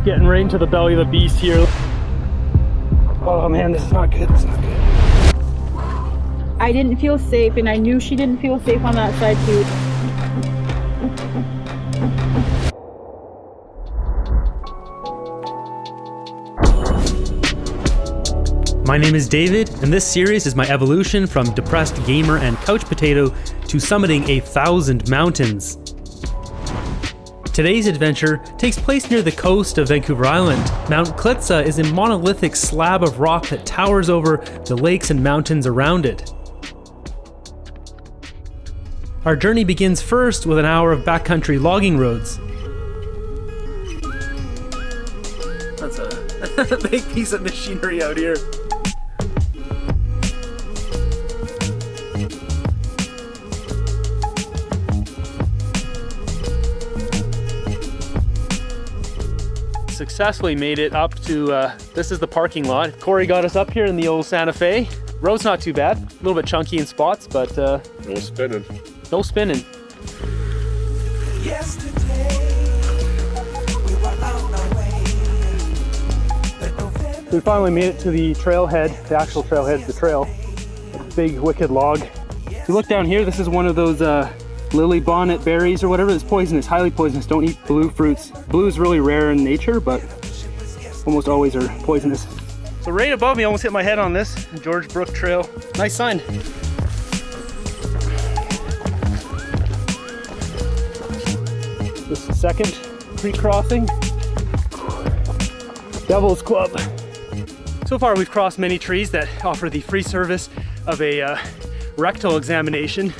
Getting right into the belly of the beast here. Oh man, this is not good. It's not good. I didn't feel safe, and I knew she didn't feel safe on that side too. My name is David, and this series is my evolution from depressed gamer and couch potato to summiting 1,000 mountains. Today's adventure takes place near the coast of Vancouver Island. Mount Klitsa is a monolithic slab of rock that towers over the lakes and mountains around it. Our journey begins first with an hour of backcountry logging roads. That's a big piece of machinery out here. Successfully made it up to, this is the parking lot. Corey got us up here in the old Santa Fe. Road's not too bad, a little bit chunky in spots, but no spinning. No spinning. We finally made it to the trailhead, the actual trailhead, the trail. Big wicked log. If you look down here, this is one of those lily bonnet berries or whatever. It's poisonous, highly poisonous. Don't eat blue fruits. Blue is really rare in nature, but almost always are poisonous. So right above me, almost hit my head on this George Brook Trail. Nice sign. This is the second creek crossing. Devil's Club. So far we've crossed many trees that offer the free service of a rectal examination.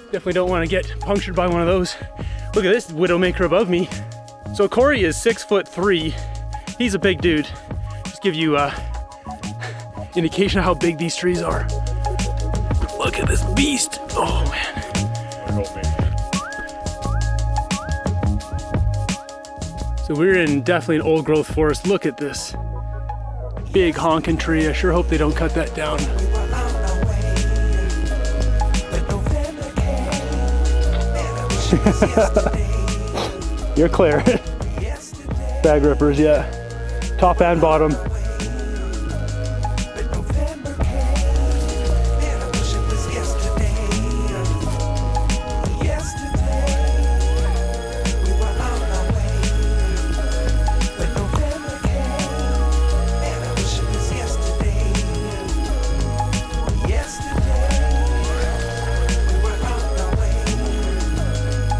Definitely don't want to get punctured by one of those. Look at this widowmaker above me. So Corey is 6'3". He's a big dude. Just give you indication of how big these trees are. Look at this beast. Oh man. So we're in definitely an old growth forest. Look at this big honking tree. I sure hope they don't cut that down. You're clear. Bag rippers, yeah. Top and bottom.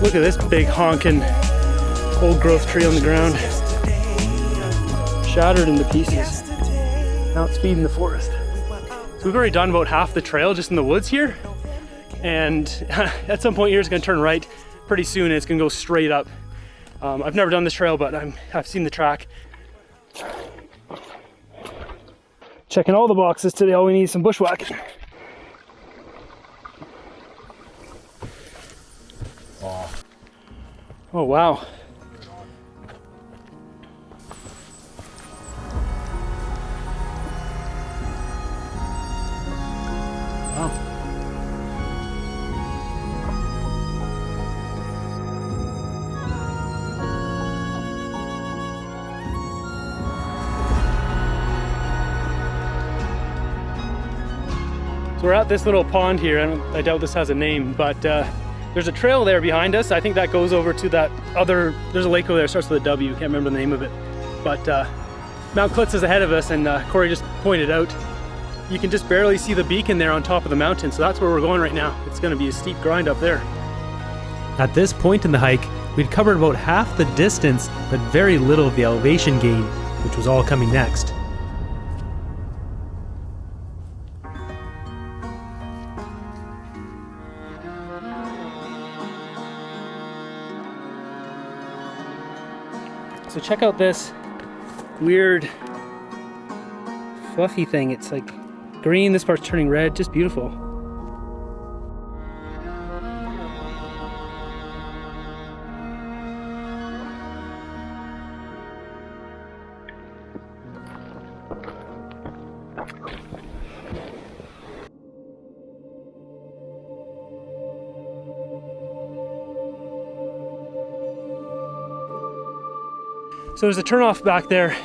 Look at this big honking old growth tree on the ground. Shattered into pieces. Now it's feeding the forest. So we've already done about half the trail just in the woods here. And at some point here it's gonna turn right pretty soon and it's gonna go straight up. I've never done this trail, but I've seen the track. Checking all the boxes today. All we need is some bushwhacking. Oh wow. Wow. So we're at this little pond here. I doubt this has a name, but there's a trail there behind us. I think that goes over to that other, there's a lake over there, starts with a W, can't remember the name of it. But Mount Klitsa is ahead of us, and Corey just pointed out, you can just barely see the beacon there on top of the mountain, so that's where we're going right now. It's gonna be a steep grind up there. At this point in the hike, we'd covered about half the distance, but very little of the elevation gain, which was all coming next. So check out this weird fluffy thing. It's like green, this part's turning red, just beautiful. So there's a turnoff back there,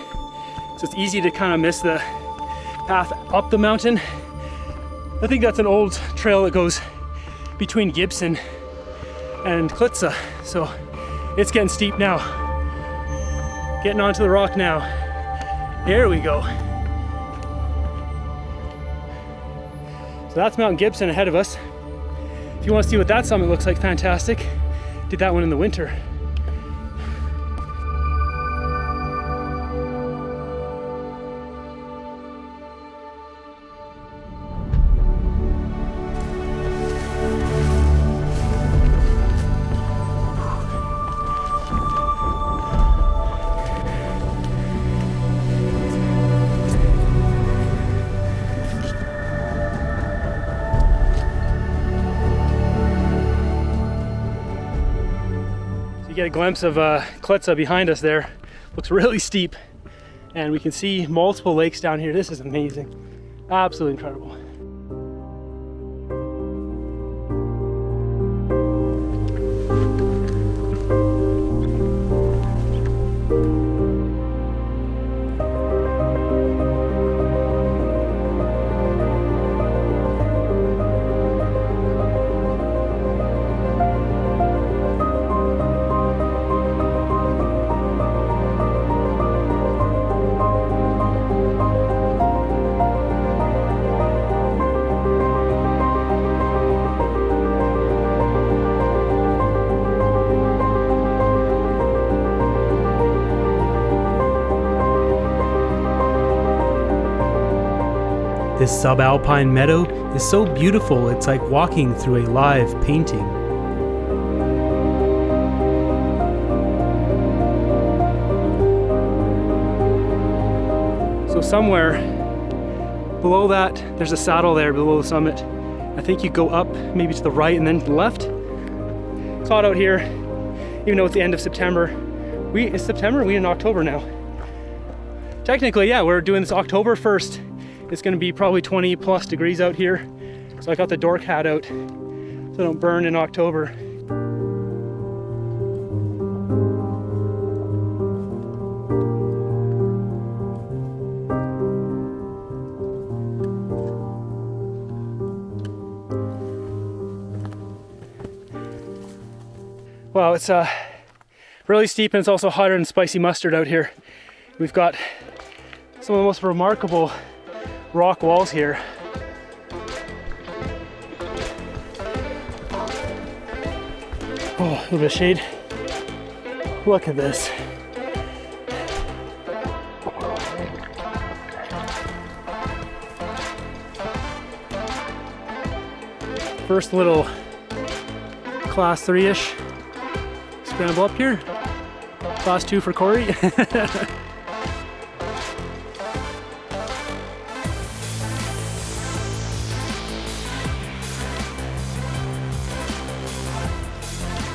so it's easy to kind of miss the path up the mountain. I think that's an old trail that goes between Gibson and Klitsa, so it's getting steep now. Getting onto the rock now. There we go. So that's Mount Gibson ahead of us. If you want to see what that summit looks like, fantastic. Did that one in the winter. You get a glimpse of Klitsa behind us there. Looks really steep, and we can see multiple lakes down here. This is amazing, absolutely incredible. This subalpine meadow is so beautiful, it's like walking through a live painting. So somewhere below that, there's a saddle there below the summit. I think you go up maybe to the right and then to the left. It's hot out here, even though it's the end of September. It's September, we're in October now. Technically, yeah, we're doing this October 1st. It's gonna be probably 20 plus degrees out here. So I got the dork hat out so I don't burn in October. Wow, it's really steep, and it's also hotter than spicy mustard out here. We've got some of the most remarkable rock walls here. Oh, a little bit of shade. Look at this. First little class 3-ish scramble up here. Class 2 for Corey.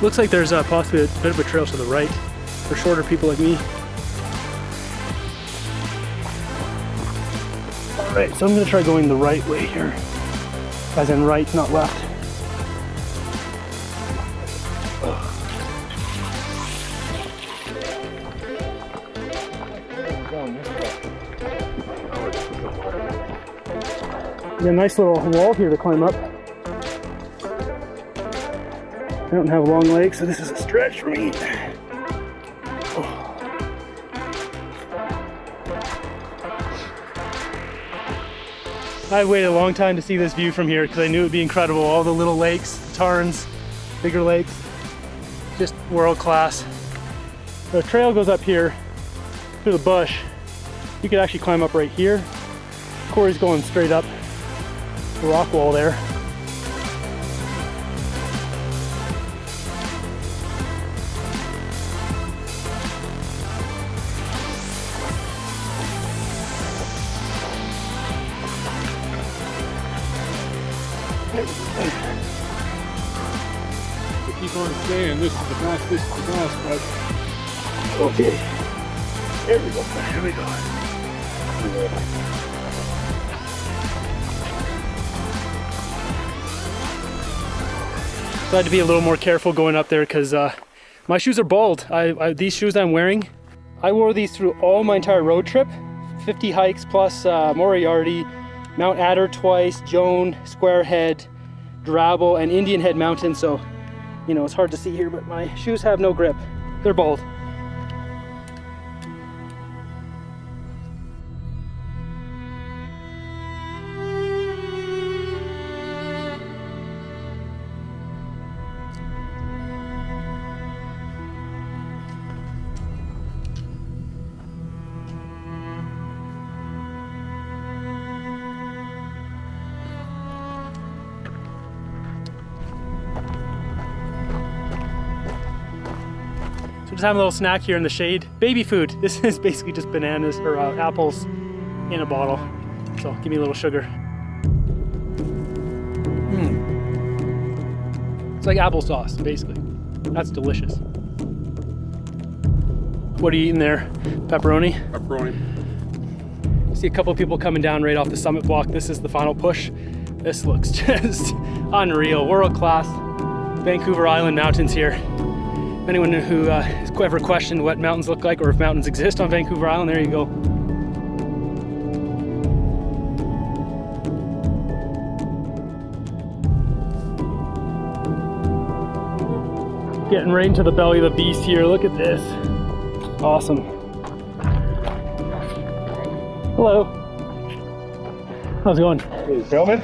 Looks like there's possibly a bit of a trail to the right for shorter people like me. All right, so I'm gonna try going the right way here. As in right, not left. There's a nice little wall here to climb up. I don't have long legs, so this is a stretch for me. Oh. I waited a long time to see this view from here because I knew it would be incredible. All the little lakes, tarns, bigger lakes, just world class. The trail goes up here through the bush. You could actually climb up right here. Corey's going straight up the rock wall there. Keep on staying. This is the best, but Okay. There we go. Here we go. So I had to be a little more careful going up there because my shoes are bald. These shoes I'm wearing, I wore these through all my entire road trip. 50 hikes plus Moriarty, Mount Adder twice, Joan, Squarehead, Drabble, and Indian Head Mountain. So, you know, it's hard to see here, but my shoes have no grip. They're bald. Just having a little snack here in the shade. Baby food. This is basically just bananas or apples in a bottle. So give me a little sugar. It's like applesauce, basically. That's delicious. What are you eating there? Pepperoni? Pepperoni. See a couple of people coming down right off the summit block. This is the final push. This looks just unreal. World class. Vancouver Island mountains here. Anyone who has ever questioned what mountains look like or if mountains exist on Vancouver Island, there you go. Getting right into the belly of the beast here. Look at this. Awesome. Hello. How's it going? You filming?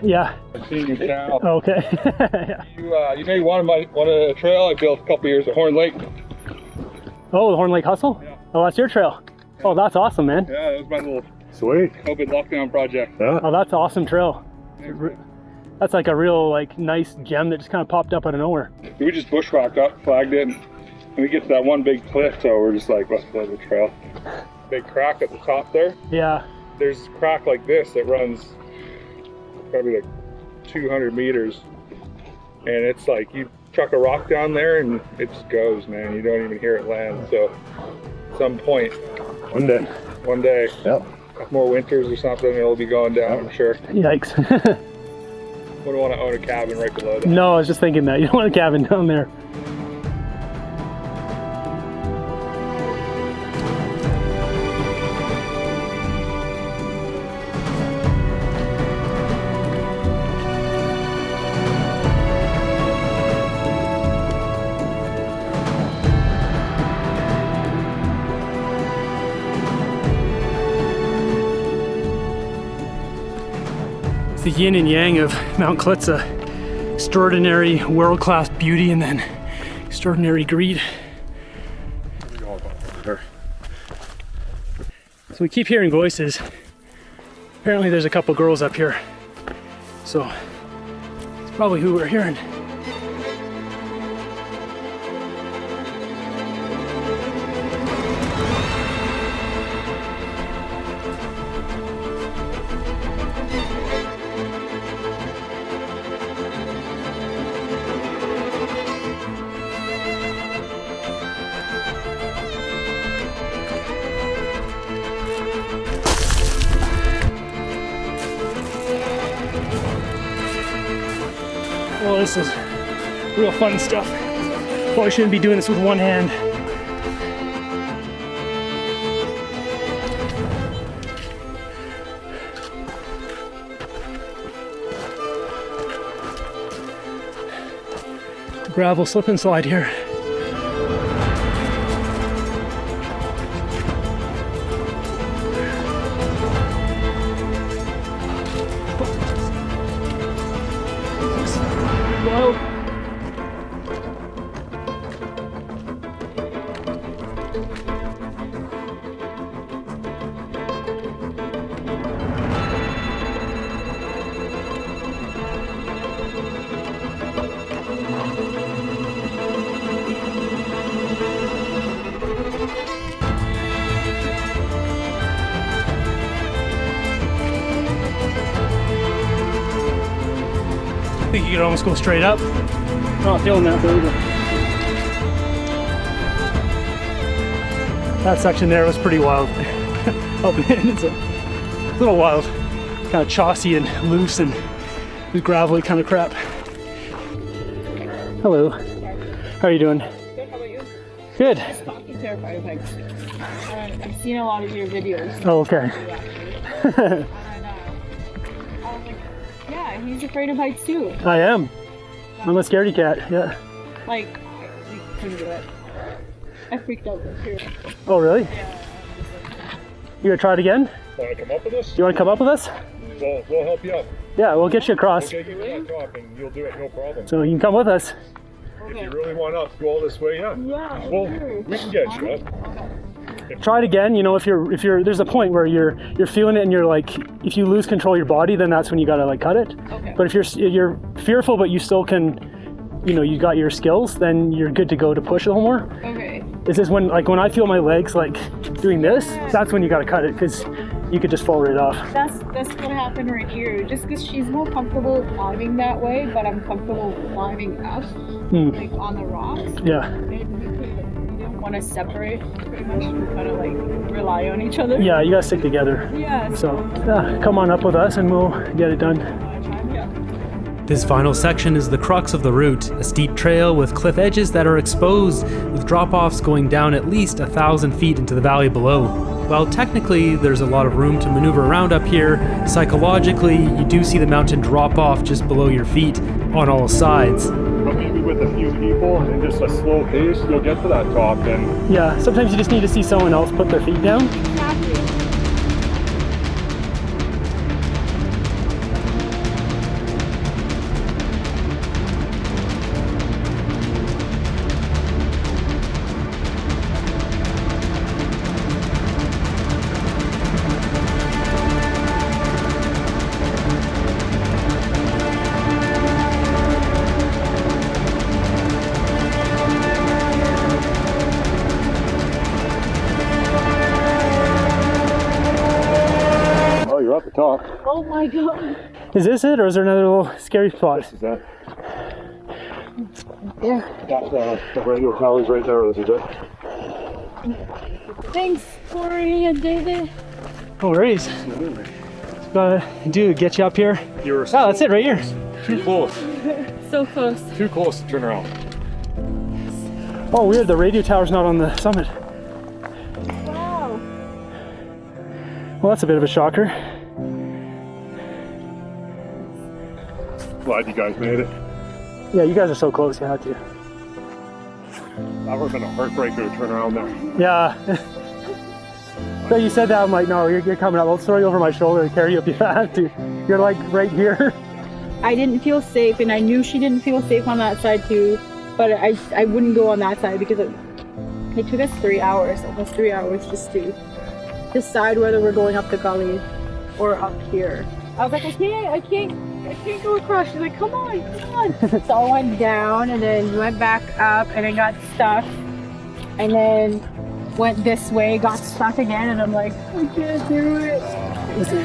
Yeah. I've seen your channel. Okay. Yeah. You made one of a trail I built a couple years at Horn Lake. Oh, the Horn Lake Hustle? Yeah. Oh, that's your trail. Oh, that's awesome, man. Yeah, that was my little Sweet. COVID lockdown project. Yeah. Oh, that's an awesome trail. Thanks, man. That's like a real nice gem that just kind of popped up out of nowhere. We just bushwhacked up, flagged it, and we get to that one big cliff, so we're just like, let's play the trail. Big crack at the top there. Yeah. There's a crack like this that runs probably like 200 meters, and it's like you chuck a rock down there and it just goes, man. You don't even hear it land. So at some point, One day. one day, Yep. more winters or something, it'll be going down, I'm sure. Yikes. Wouldn't want to own a cabin right below that. No, I was just thinking that. You don't want a cabin down there. The yin and yang of Mount Klitsa. Extraordinary world-class beauty and then extraordinary greed. So we keep hearing voices. Apparently there's a couple girls up here. So it's probably who we're hearing. Well, this is real fun stuff. Probably shouldn't be doing this with one hand. Gravel slip and slide here. Wild. I think you could almost go straight up. Not feeling that though. That section there was pretty wild. Up in, it's a little wild. Kind of chossy and loose and gravelly kind of crap. Hello. How are you doing? Good, how about you? Good. terrified of heights. I've seen a lot of your videos. Oh, okay. And I was like, yeah, he's afraid of heights too. I am. I'm a scaredy cat, yeah. Like, I couldn't do it. I freaked out this year. Oh, really? Yeah. You gonna try it again? Want to come up with us? You wanna come up with us? We'll help you out. Yeah, we'll get you across. Okay, you can talk and you'll do it, no problem. So you can come with us. If you really want us to go all this way, yeah. Yeah. Well, we can get you up. Try it again. You know, if you're there's a point where you're feeling it and you're like, if you lose control of your body, then that's when you gotta like cut it. Okay. But if you're fearful but you still can, you know, you got your skills, then you're good to go to push a little more. Okay. Is this when I feel my legs like doing this, that's when you gotta cut it, because you could just fall right off. That's what happened right here. Just because she's more comfortable climbing that way, but I'm comfortable climbing up, like on the rocks. Yeah. And we didn't want to separate pretty much. We kind of like rely on each other. Yeah, you gotta stick together. Yeah. So yeah, come on up with us and we'll get it done. Yeah. This final section is the crux of the route, a steep trail with cliff edges that are exposed, with drop-offs going down at least 1,000 feet into the valley below. While technically there's a lot of room to maneuver around up here, psychologically you do see the mountain drop off just below your feet on all sides. But maybe with a few people and just a slow pace, you'll get to that top and Yeah, sometimes you just need to see someone else put their feet down. Exactly. oh, you're at the top. Oh my god. Is this it, or is there another little scary spot? This is that. Yeah. The radio tower's right there. This is it. Thanks, Corey and David. No worries. Gotta do get you up here. You're Oh, that's it right here. too close. So close. Too close to turn around. Oh, weird. The radio tower's not on the summit. Wow. Well, that's a bit of a shocker. Glad you guys made it. Yeah, you guys are so close. You had to. That would have been a heartbreaker to turn around there. Yeah. So you said that, I'm like, no, you're coming up. I'll throw you over my shoulder and carry you up if you have to. You're like right here. I didn't feel safe, and I knew she didn't feel safe on that side too. But I wouldn't go on that side because it took us 3 hours, almost 3 hours, just to decide whether we're going up the gully or up here. I was like, I can't go across. She's like, come on. So I went down and then went back up and then got stuck. And then went this way, got stuck again, and I'm like, I can't do it.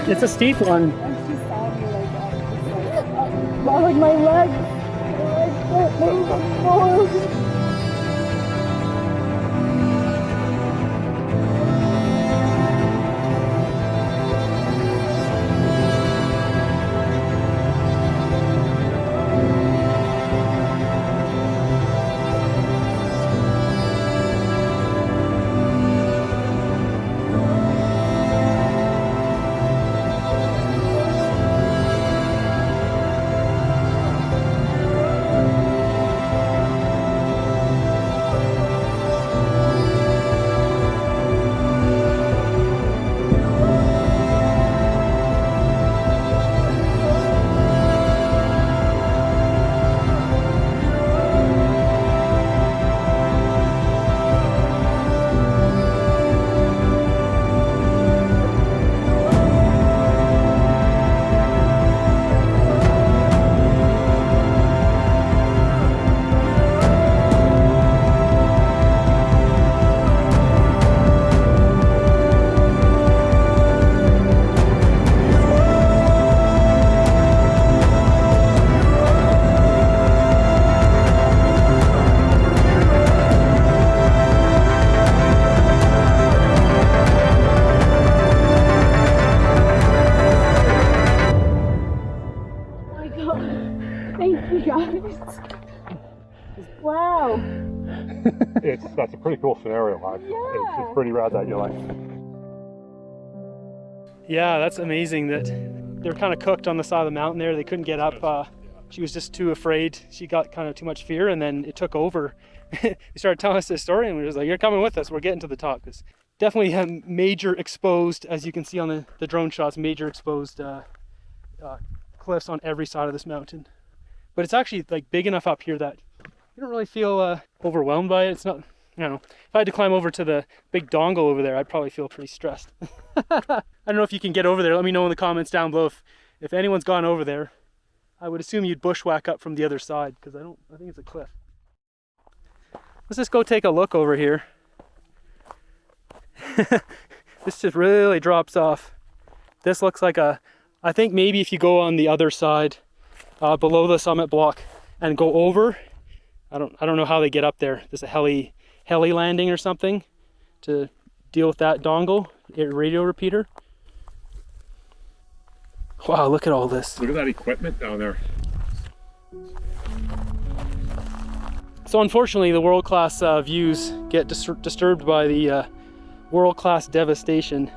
It's a steep one. And she saw me like that. Like my legs. Don't move forward. that's a pretty cool scenario, actually. Yeah. It's pretty rad that you like. Yeah, that's amazing that they were kind of cooked on the side of the mountain there. They couldn't get up. She was just too afraid. She got kind of too much fear, and then it took over. They started telling us this story, and we were just like, you're coming with us. We're getting to the top. Because definitely have major exposed, as you can see on the drone shots, major exposed cliffs on every side of this mountain. But it's actually like big enough up here that you don't really feel overwhelmed by it. It's not, you know, if I had to climb over to the big dongle over there, I'd probably feel pretty stressed. I don't know if you can get over there. Let me know in the comments down below if anyone's gone over there. I would assume you'd bushwhack up from the other side because I think it's a cliff. Let's just go take a look over here. This just really drops off. This looks like I think maybe if you go on the other side, below the summit block and go over, I don't know how they get up there. There's a heli landing or something to deal with that dongle, radio repeater. Wow, look at all this. Look at that equipment down there. So unfortunately, the world-class views get disturbed by the world-class devastation.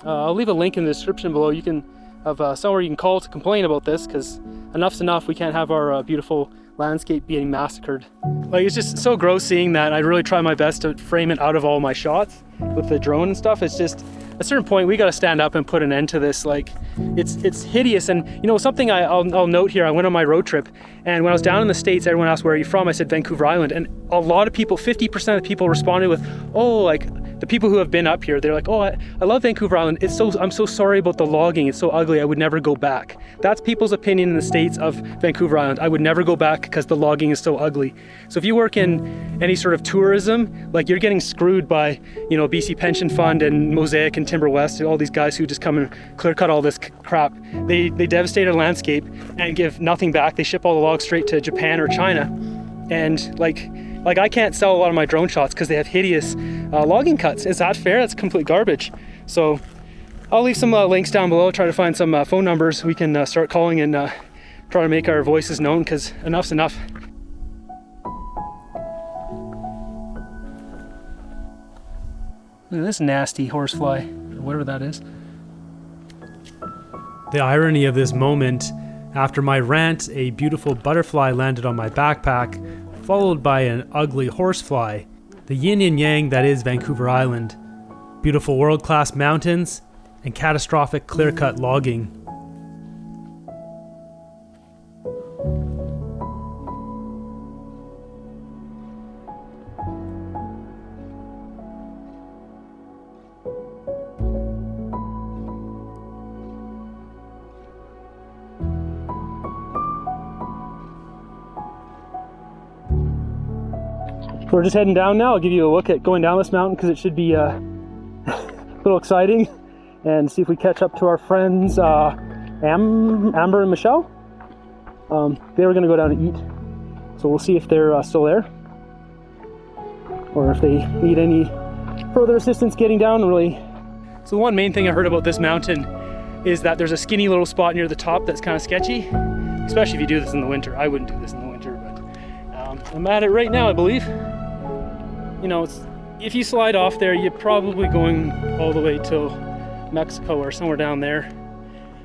I'll leave a link in the description below. You can have somewhere you can call to complain about this, because enough's enough. We can't have our beautiful landscape being massacred. Like, it's just so gross seeing that. I really try my best to frame it out of all my shots with the drone and stuff. It's just, at a certain point, we got to stand up and put an end to this. Like, it's hideous. And you know, something I'll note here, I went on my road trip, and when I was down in the States, everyone asked, where are you from? I said Vancouver Island, and a lot of people, 50% of the people responded with, oh, like, the people who have been up here, they're like, oh, I love Vancouver Island. I'm so sorry about the logging. It's so ugly. I would never go back. That's people's opinion in the States of Vancouver Island. I would never go back because the logging is so ugly. So if you work in any sort of tourism, like, you're getting screwed by, you know, BC Pension Fund and Mosaic and Timber West, all these guys who just come and clear cut all this crap. They devastate our landscape and give nothing back. They ship all the logs straight to Japan or China. And like I can't sell a lot of my drone shots because they have hideous logging cuts. Is that fair? That's complete garbage. So I'll leave some links down below, try to find some phone numbers we can start calling and try to make our voices known, because enough's enough. Look at this nasty horsefly, or whatever that is. The irony of this moment, after my rant, a beautiful butterfly landed on my backpack, followed by an ugly horsefly. The yin and yang that is Vancouver Island. Beautiful world-class mountains and catastrophic clear-cut logging. So we're just heading down now. I'll give you a look at going down this mountain because it should be a little exciting, and see if we catch up to our friends Amber and Michelle. They were going to go down and eat, so we'll see if they're still there, or if they need any further assistance getting down. Really. So the one main thing I heard about this mountain is that there's a skinny little spot near the top that's kind of sketchy, especially if you do this in the winter. I wouldn't do this in the winter, but I'm at it right now, I believe. You know, if you slide off there, you're probably going all the way till Mexico or somewhere down there.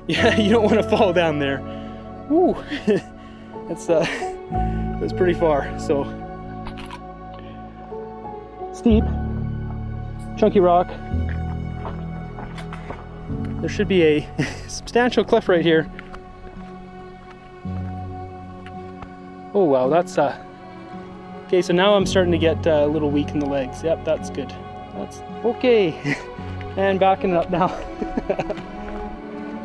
Yeah, you don't want to fall down there. Woo! That's pretty far. So steep, chunky rock. There should be a substantial cliff right here. Oh wow, that's okay, so now I'm starting to get a little weak in the legs. Yep, that's good. That's okay. And backing it up now.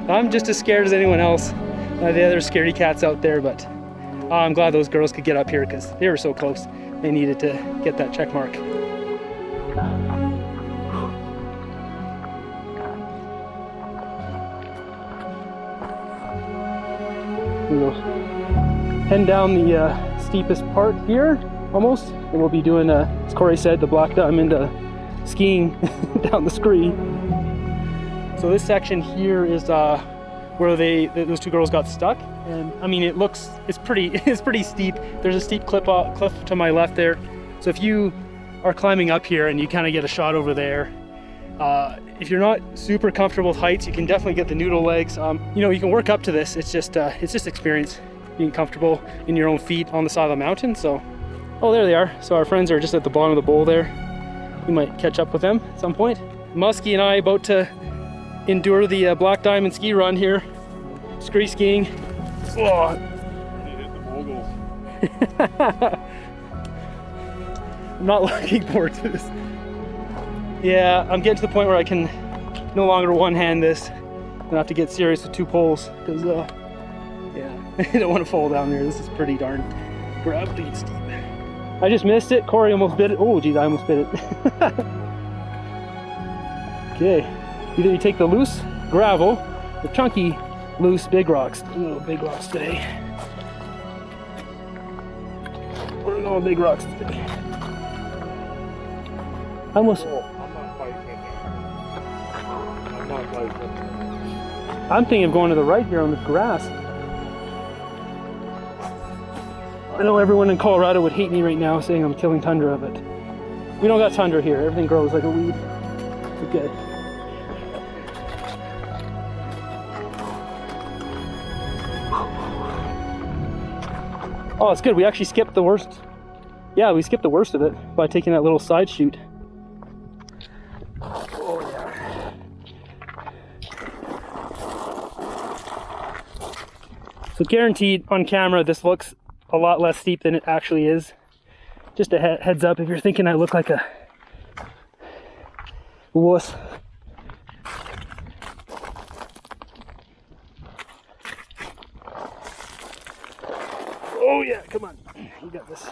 I'm just as scared as anyone else. The other scaredy cats out there, but I'm glad those girls could get up here because they were so close. They needed to get that check mark. We'll head down the steepest part here, almost, and we'll be doing, as Corey said, the Black Diamond skiing down the scree. So this section here is where those two girls got stuck, and I mean it's pretty steep. There's a steep cliff to my left there. So if you are climbing up here, and you kind of get a shot over there. If you're not super comfortable with heights, you can definitely get the noodle legs. You know, you can work up to this. It's just experience, being comfortable in your own feet on the side of the mountain. So, oh, there they are. So our friends are just at the bottom of the bowl there. We might catch up with them at some point. Muskie and I about to endure the Black Diamond ski run here. Scree skiing. Oh. I'm not looking forward to this. Yeah, I'm getting to the point where I can no longer one-hand this. I'm gonna have to get serious with 2 poles, because yeah, I don't want to fall down there. This is pretty darn gravelly and steep. I just missed it. Corey almost bit it. Oh geez, I almost bit it. Okay, either you take the loose gravel, the chunky, loose big rocks. Oh, big rocks today. We're going big rocks today. I almost. I'm thinking of going to the right here on the grass. I know everyone in Colorado would hate me right now saying I'm killing tundra, but we don't got tundra here. Everything grows like a weed. It's good. Oh, it's good. We actually skipped the worst. Yeah, we skipped the worst of it by taking that little side chute. Oh, yeah. So guaranteed on camera, this looks a lot less steep than it actually is. Just a heads up if you're thinking I look like a wuss. Oh yeah, come on, you got this.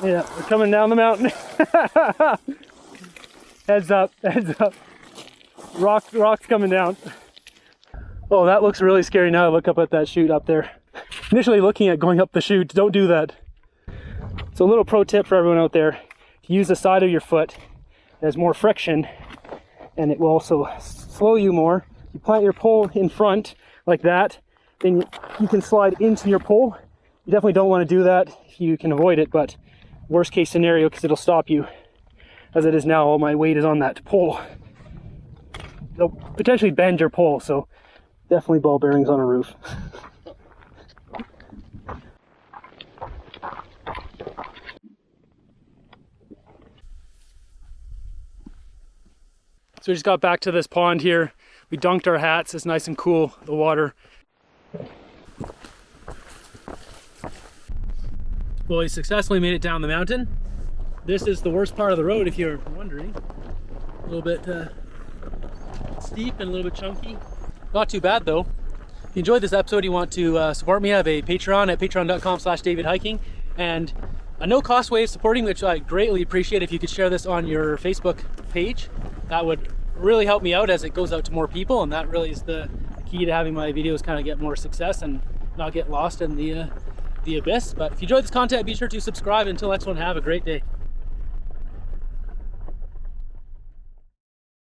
Yeah, we're coming down the mountain. Heads up, heads up. Rocks coming down. Oh, that looks really scary now. I look up at that chute up there. Initially looking at going up the chute, don't do that. So a little pro tip for everyone out there, use the side of your foot. There's more friction and it will also slow you more. You plant your pole in front like that, then you can slide into your pole. You definitely don't want to do that if you can avoid it, but worst case scenario, because it'll stop you. As it is now, all my weight is on that pole. It'll potentially bend your pole, so definitely ball bearings on a roof. So we just got back to this pond here. We dunked our hats. It's nice and cool, the water. Well, we successfully made it down the mountain. This is the worst part of the road, if you're wondering. A little bit steep and a little bit chunky. Not too bad though. If you enjoyed this episode, you want to support me, I have a Patreon at patreon.com/davidhiking, and a no-cost way of supporting, which I greatly appreciate if you could share this on your Facebook page. That would really help me out as it goes out to more people, and that really is the key to having my videos kind of get more success and not get lost in the abyss. But if you enjoyed this content, be sure to subscribe. Until next one, have a great day.